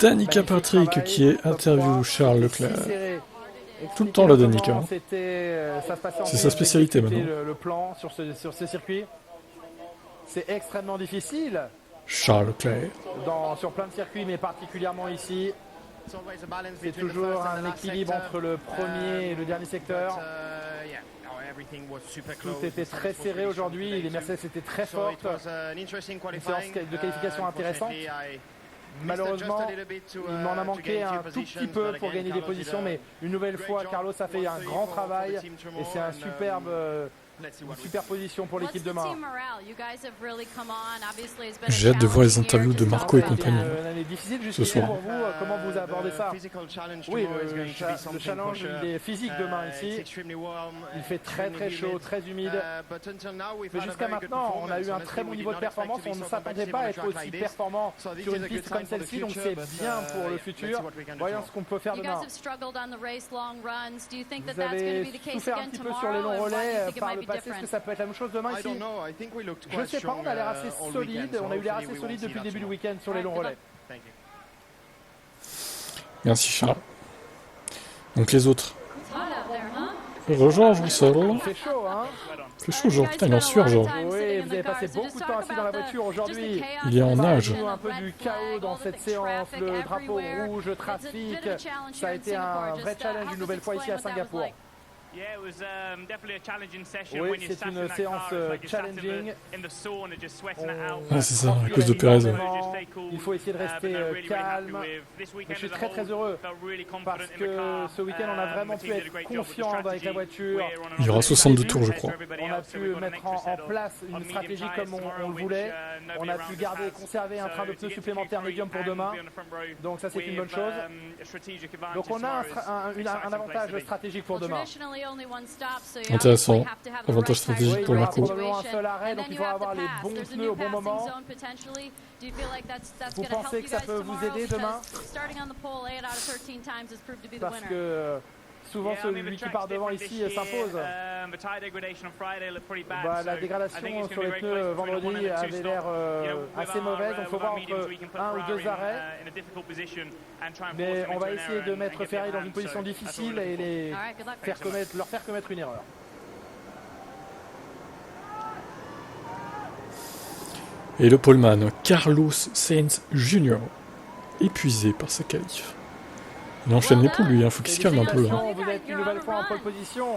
Danica Patrick qui interview Charles Leclerc. Tout le temps la Danica. C'est sa spécialité maintenant. Le plan sur ce circuit. C'est extrêmement difficile. Charles Leclerc. Sur plein de circuits, mais particulièrement ici. C'est toujours un équilibre entre le premier et le dernier secteur. Tout était très serré aujourd'hui, les Mercedes étaient très fortes. Une séance de qualification intéressante. Malheureusement, il m'en a manqué un tout petit peu pour gagner des positions, mais une nouvelle fois, Carlos a fait un grand travail et c'est une super position pour l'équipe demain. J'ai hâte de voir les interviews de Marco et compagnie difficile ce soir. pour vous, comment vous abordez ça? Oui, le challenge il est physique demain ici. Il fait très chaud, très humide. Mais jusqu'à maintenant, on a eu un très bon niveau de performance. On ne s'attendait pas à être aussi performant sur une piste comme celle-ci, donc c'est bien pour le futur. Voyons ce qu'on peut faire demain. Vous avez souffert un petit peu sur les longs relais par le passé. Est-ce que ça peut être la même chose demain ici? Je ne sais pas, on a l'air assez solide. On a eu l'air assez solide depuis le début du week-end sur les longs relais. Merci Charles. Donc les autres. George Russell. Il fait chaud, hein? Il fait chaud, George. Putain, il est en sueur, George. Oui, vous avez passé beaucoup de temps assis dans la voiture aujourd'hui. Il est en nage. Un peu du chaos dans cette séance, le drapeau rouge, le trafic. Ça a été un vrai challenge une nouvelle fois ici à Singapour. Oui, c'est une séance challenging. Ah, c'est ça, à cause de Perez. Il faut essayer de rester calme. Mais je suis très heureux parce que ce week-end, on a vraiment pu être confiant avec la voiture. Il y aura 62 tours, je crois. On a pu mettre en place une stratégie comme on le voulait. On a pu conserver un train de pneus supplémentaire médium pour demain. Donc ça, c'est une bonne chose. Donc on a un avantage stratégique pour demain. Intéressant. Avantage stratégique pour Marco. Probablement un seul arrêt, donc il faut avoir les bons pneus au bon moment. Vous pensez que ça peut vous aider demain? Parce que souvent celui qui part devant ici s'impose. La dégradation sur les pneus vendredi avait l'air assez mauvaise. Donc il faut voir entre un ou deux arrêts. Mais on va essayer de mettre Ferrari dans une position difficile et leur faire commettre une erreur. Et le poleman, Carlos Sainz Jr., épuisé par sa qualif. Il enchaîne les poules, lui, faut qu'il se calme un peu. Là. Vous êtes une nouvelle fois en pole position.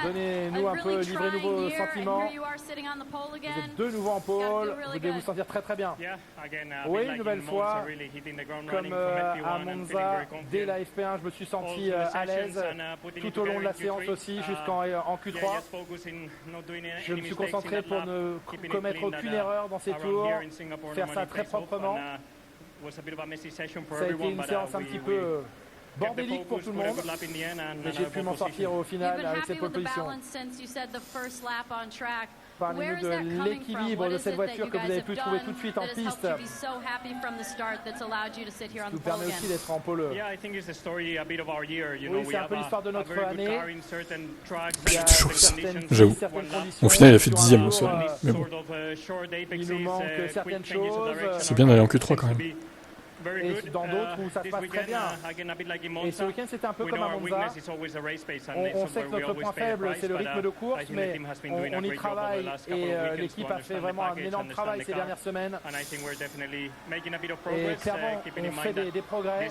Donnez-nous un peu, livrez-nous vos sentiments. Vous êtes de nouveau en pole, vous devez vous sentir très bien. Oui, une nouvelle fois, comme à Monza, dès la FP1, je me suis senti à l'aise, tout au long de la séance aussi, jusqu'en Q3. Je me suis concentré pour ne commettre aucune erreur dans ces tours, faire ça très proprement. Ça a été une séance un petit peu bordélique pour tout le monde, mais j'ai pu m'en sortir au final avec cette pole position. Parlez-nous de l'équilibre de cette voiture que vous avez pu trouver tout de suite en piste. Ça nous permet aussi d'être en pole. Oui, c'est un peu l'histoire de notre année. Il y a toujours ça, j'avoue. Au final, il a fait 10ème au sol. Mais bon. Il nous manque certaines choses. C'est bien d'aller en Q3 quand même. Et dans d'autres où ça se passe très bien. Et ce week-end, c'était un peu comme à Monza. On sait que notre point faible, c'est le rythme de course, mais on y travaille et l'équipe a fait vraiment un énorme travail ces dernières semaines. Et clairement, on fait des progrès. Et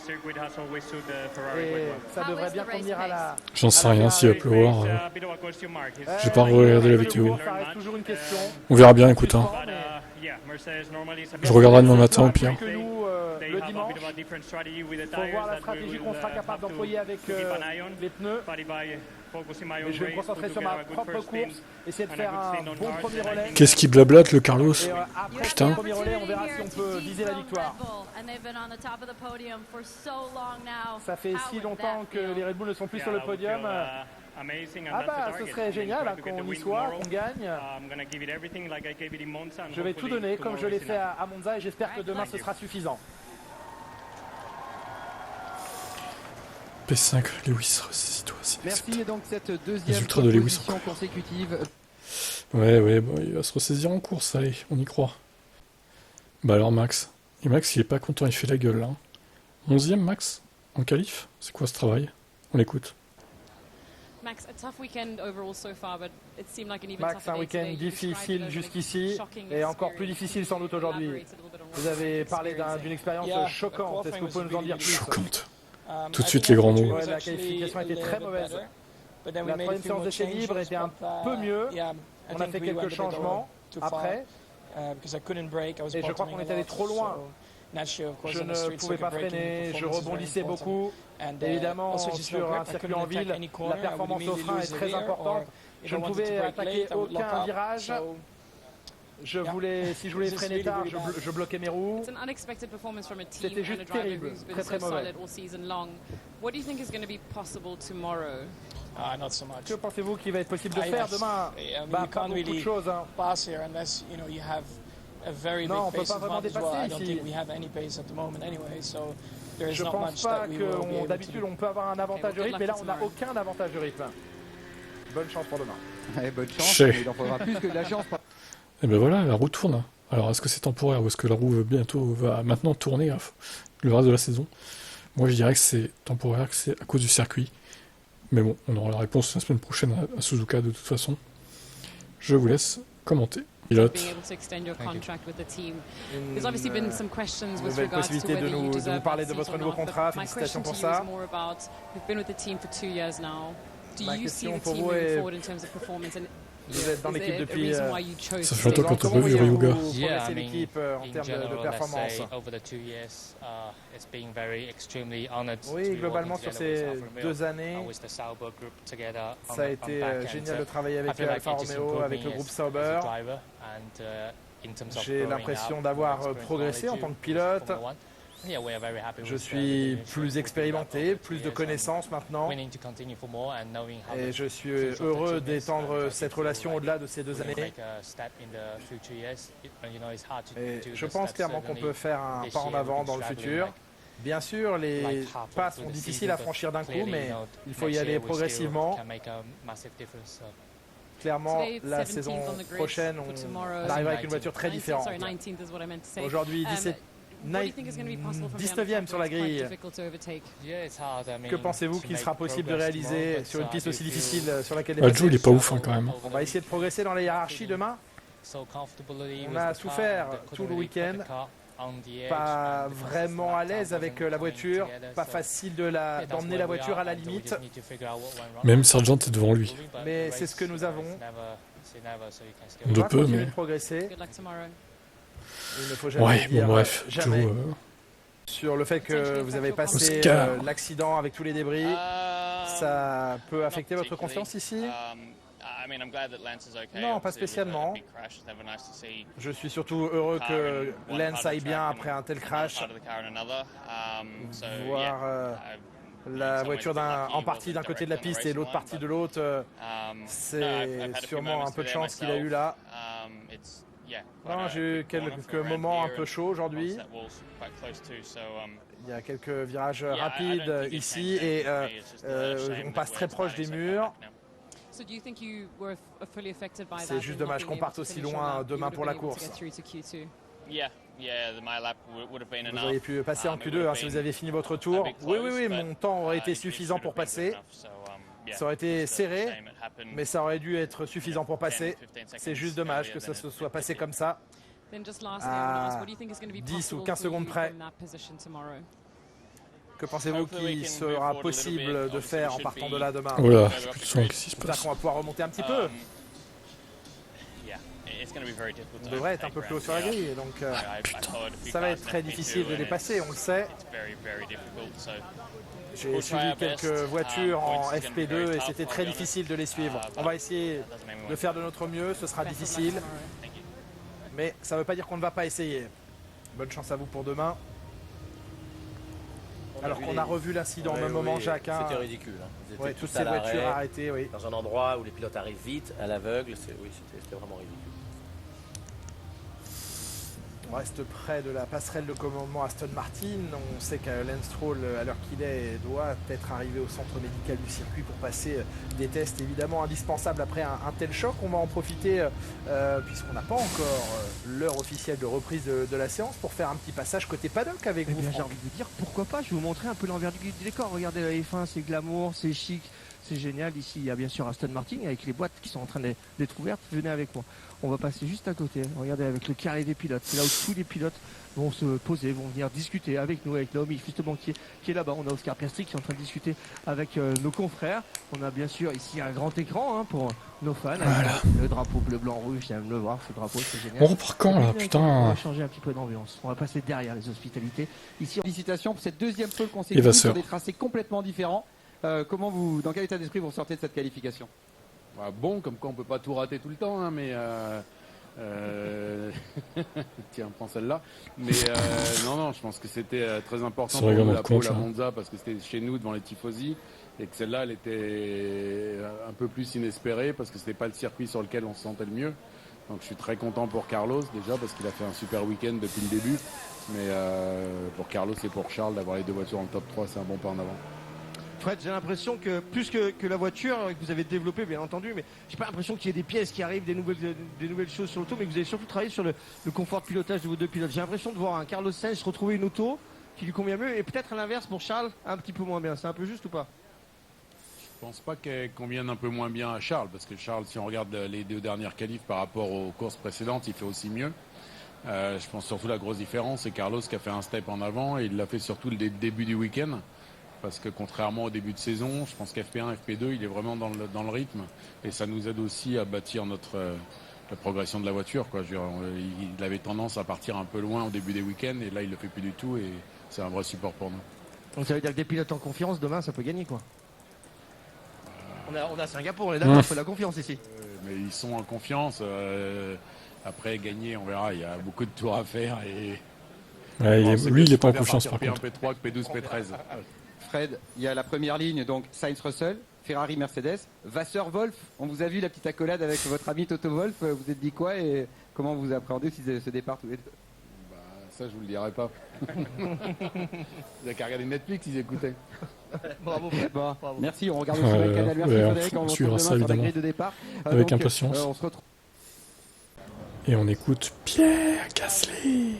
ça devrait bien convenir à la... J'en sais rien s'il va pleuvoir. J'ai pas regardé la vidéo. On verra bien, écoute. Hein. Je regarderai demain matin au pire. Le dimanche, il faut voir la stratégie qu'on sera capable d'employer avec les pneus. Mais je vais me concentrer sur ma propre course, essayer de faire un bon premier relais. Qu'est-ce qui blablate le Carlos? Putain. Premier relais, on verra si on peut viser la victoire. Ça fait si longtemps que les Red Bull ne sont plus sur le podium. Ce serait génial qu'on y soit, qu'on gagne. Je vais tout donner comme je l'ai fait à Monza et j'espère que demain ce sera suffisant. P5, Lewis, ressaisis-toi. Merci, et donc cette deuxième position consécutive. Ouais, bon, il va se ressaisir en course, allez, on y croit. Bah alors Max, Et Max, il est pas content, il fait la gueule là. 11e Max en qualif. C'est quoi ce travail? On l'écoute. Max, un week-end difficile jusqu'ici et encore plus difficile sans doute aujourd'hui. Vous avez parlé d'une expérience choquante. Est-ce que vous pouvez nous en dire plus? Choquante. Tout de suite les grands mots. Ouais, la qualification était très mauvaise. La troisième séance d'essai libre était un peu mieux. On a fait quelques changements après. Et je crois qu'on est allé trop loin. Je ne pouvais pas freiner, je rebondissais beaucoup. Évidemment, sur un circuit en ville, la performance au frein est très importante. Je ne pouvais attaquer aucun virage. Si je voulais freiner tard, je bloquais mes roues. C'était juste terrible, très très mauvais. Que pensez-vous qu'il va être possible de faire demain? Pas beaucoup de choses. Hein. Non, on ne peut pas vraiment dépasser ici. Je ne pense pas que d'habitude on peut avoir un avantage de rythme, mais là on n'a aucun avantage de rythme. Bonne chance pour demain. Ouais, bonne chance, mais il en faudra plus que de la chance. Et ben voilà, la roue tourne. Alors est-ce que c'est temporaire ou est-ce que la roue va maintenant tourner le reste de la saison? Moi je dirais que c'est temporaire, que c'est à cause du circuit. Mais bon, on aura la réponse la semaine prochaine à Suzuka de toute façon. Je vous laisse commenter. Pilote. Une nouvelle possibilité de nous parler de votre nouveau contrat. Félicitations pour ça. Ma question pour vous est... Vous êtes dans l'équipe depuis... Ça fait longtemps qu'on t'a pas vu, Ryuga. C'est l'équipe en termes de performance. Oui, globalement, sur ces 2 années, ça a été génial de travailler avec Alfa Romeo, avec le groupe Sauber. J'ai l'impression d'avoir progressé en tant que pilote. Je suis plus expérimenté, plus de connaissances maintenant. Et je suis heureux d'étendre cette relation au-delà de ces 2 années. Et je pense clairement qu'on peut faire un pas en avant dans le futur. Bien sûr, les pas sont difficiles à franchir d'un coup, mais il faut y aller progressivement. Clairement, la saison prochaine, on arrivera avec une voiture très différente. Aujourd'hui, 19e sur la grille. Que pensez-vous qu'il sera possible de réaliser sur une piste aussi difficile sur laquelle Joe, il est pas ouf quand même. On va essayer de progresser dans la hiérarchie demain. On a souffert tout le week-end. Pas vraiment à l'aise avec la voiture, pas facile d'emmener la voiture à la limite. Même Sargent est devant lui. Mais c'est ce que nous avons. De peu, mais... progresser. Il ne faut ouais, bon bref, jamais sur le fait que vous avez passé l'accident avec tous les débris. Ça peut affecter votre confiance ici? Non, pas spécialement. Je suis surtout heureux que Lance aille bien après un tel crash. Voir la voiture en partie d'un côté de la piste et l'autre partie de l'autre, c'est sûrement un peu de chance qu'il a eu là. Non, j'ai eu quelques moments un peu chauds aujourd'hui. Il y a quelques virages rapides ici et on passe très proche des murs. C'est juste dommage qu'on parte aussi loin demain pour la course. Vous auriez pu passer en Q2 si vous aviez fini votre tour. Oui, mon temps aurait été suffisant pour passer. Ça aurait été serré, mais ça aurait dû être suffisant pour passer. C'est juste dommage que ça se soit passé comme ça, à 10 ou 15 secondes près. Que pensez-vous qu'il sera possible de faire en partant de là demain? Voilà, j'ai plus de son, qu'est-ce qui se passe? On va pouvoir remonter un petit peu. On devrait être un peu plus haut sur la grille, donc ça va être très difficile de les passer, on le sait. J'ai suivi quelques voitures en FP2 et c'était très difficile de les suivre. On va essayer de faire de notre mieux, ce sera difficile, mais ça ne veut pas dire qu'on ne va pas essayer. Bonne chance à vous pour demain. Alors qu'on a revu l'incident au même moment, Jacques. C'était ridicule. Ouais, toutes ces voitures arrêtées, oui. Dans un endroit où les pilotes arrivent vite, à l'aveugle, c'était vraiment ridicule. On reste près de la passerelle de commandement Aston Martin. On sait que Lance Stroll, à l'heure qu'il est, doit être arrivé au centre médical du circuit pour passer des tests évidemment indispensables après un tel choc. On va en profiter, puisqu'on n'a pas encore l'heure officielle de reprise de la séance, pour faire un petit passage côté paddock avec vous. J'ai envie de vous dire, pourquoi pas, je vais vous montrer un peu l'envers du décor. Regardez la F1, c'est glamour, c'est chic, c'est génial. Ici, il y a bien sûr Aston Martin avec les boîtes qui sont en train d'être ouvertes. Venez avec moi. On va passer juste à côté. Regardez, avec le carré des pilotes. C'est là où tous les pilotes vont se poser, vont venir discuter avec nous, avec Naomi, justement, qui est là-bas. On a Oscar Piastri qui est en train de discuter avec nos confrères. On a bien sûr ici un grand écran pour nos fans. Voilà. Le drapeau bleu, blanc, rouge. J'aime le voir, ce drapeau, c'est génial. On repart quand là, putain? On va changer un petit peu d'ambiance. On va passer derrière les hospitalités. Ici, félicitations pour cette deuxième pole consécutive sur des tracés complètement différents. Dans quel état d'esprit vous sortez de cette qualification? Bon, comme quoi on peut pas tout rater tout le temps, hein, mais tiens, prends celle-là. Mais non, je pense que c'était très important pour nous, la pole à Monza, parce que c'était chez nous devant les tifosi, et que celle-là, elle était un peu plus inespérée parce que c'était pas le circuit sur lequel on se sentait le mieux. Donc je suis très content pour Carlos déjà parce qu'il a fait un super week-end depuis le début. Mais pour Carlos et pour Charles, d'avoir les deux voitures dans le top 3, c'est un bon pas en avant. Fred, j'ai l'impression que plus que la voiture que vous avez développée, bien entendu, mais j'ai pas l'impression qu'il y ait des pièces qui arrivent, des nouvelles choses sur l'auto, mais que vous avez surtout travaillé sur le confort de pilotage de vos deux pilotes. J'ai l'impression de voir un Carlos Sainz retrouver une auto qui lui convient mieux, et peut-être à l'inverse pour Charles, un petit peu moins bien. C'est un peu juste ou pas? Je pense pas qu'elle convienne un peu moins bien à Charles, parce que Charles, si on regarde les deux dernières qualifs par rapport aux courses précédentes, il fait aussi mieux. Je pense surtout la grosse différence, c'est Carlos qui a fait un step en avant, et il l'a fait surtout le début du week-end. Parce que contrairement au début de saison, je pense qu'FP1, FP2, il est vraiment dans le rythme. Et ça nous aide aussi à bâtir la progression de la voiture, quoi. Il avait tendance à partir un peu loin au début des week-ends, et là, il le fait plus du tout, et c'est un vrai support pour nous. Donc ça veut dire que des pilotes en confiance, demain, ça peut gagner, quoi. On a Singapour, on est d'accord, il faut de la confiance ici. Mais ils sont en confiance. Après, gagner, on verra. Il y a beaucoup de tours à faire. Et lui, il n'est pas en confiance, par contre. P3, P12, P13. Fred, il y a la première ligne, donc Sainz-Russell, Ferrari, Mercedes, Vasseur-Wolf. On vous a vu la petite accolade avec votre ami Toto Wolff. Vous êtes dit quoi et comment vous appréhendez ce départ tous les deux? Ça, je vous le dirai pas. Vous n'avez qu'à regarder Netflix, ils écoutaient. Bravo. Bon, merci, on regarde aussi le canal. Merci Frédéric, on suivra ça évidemment de départ. avec impatience. On se retrouve. Et on écoute Pierre Gasly.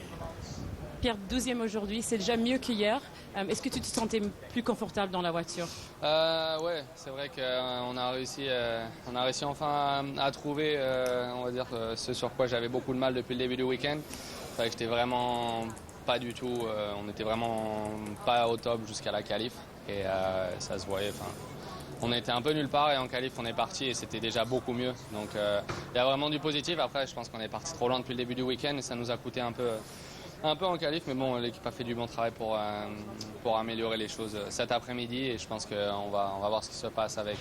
Pierre, 12e aujourd'hui, c'est déjà mieux qu'hier. Est-ce que tu te sentais plus confortable dans la voiture? Ouais, c'est vrai qu'on a réussi enfin à trouver, on va dire, ce sur quoi j'avais beaucoup de mal depuis le début du week-end. C'est vrai que j'étais vraiment pas du tout, on était vraiment pas au top jusqu'à la qualif et ça se voyait. On était un peu nulle part et en qualif on est parti et c'était déjà beaucoup mieux. Donc il y a vraiment du positif. Après, je pense qu'on est parti trop loin depuis le début du week-end et ça nous a coûté un peu en qualif, mais bon, l'équipe a fait du bon travail pour améliorer les choses cet après-midi et je pense qu'on va voir ce qui se passe avec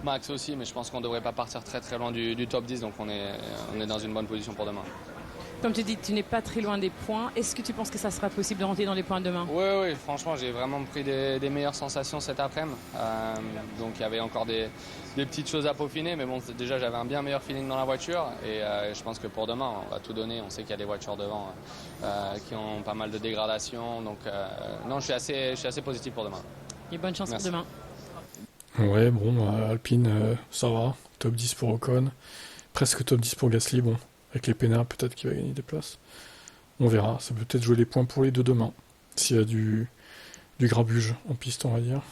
Max aussi, mais je pense qu'on ne devrait pas partir très très loin du top 10, donc on est dans une bonne position pour demain. Comme tu dis, tu n'es pas très loin des points. Est-ce que tu penses que ça sera possible de rentrer dans les points demain? Oui, franchement, j'ai vraiment pris des meilleures sensations cet après-midi. Donc il y avait encore des petites choses à peaufiner, mais bon, déjà j'avais un bien meilleur feeling dans la voiture et je pense que pour demain, on va tout donner. On sait qu'il y a des voitures devant qui ont pas mal de dégradation. Donc non, je suis assez positif pour demain. Et bonne chance pour demain. Ouais, bon, Alpine, ça va. Top 10 pour Ocon. Presque top 10 pour Gasly, bon. Avec les pénards, peut-être qu'il va gagner des places. On verra. Ça peut peut-être jouer les points pour les deux demain. S'il y a du grabuge en piste, on va dire.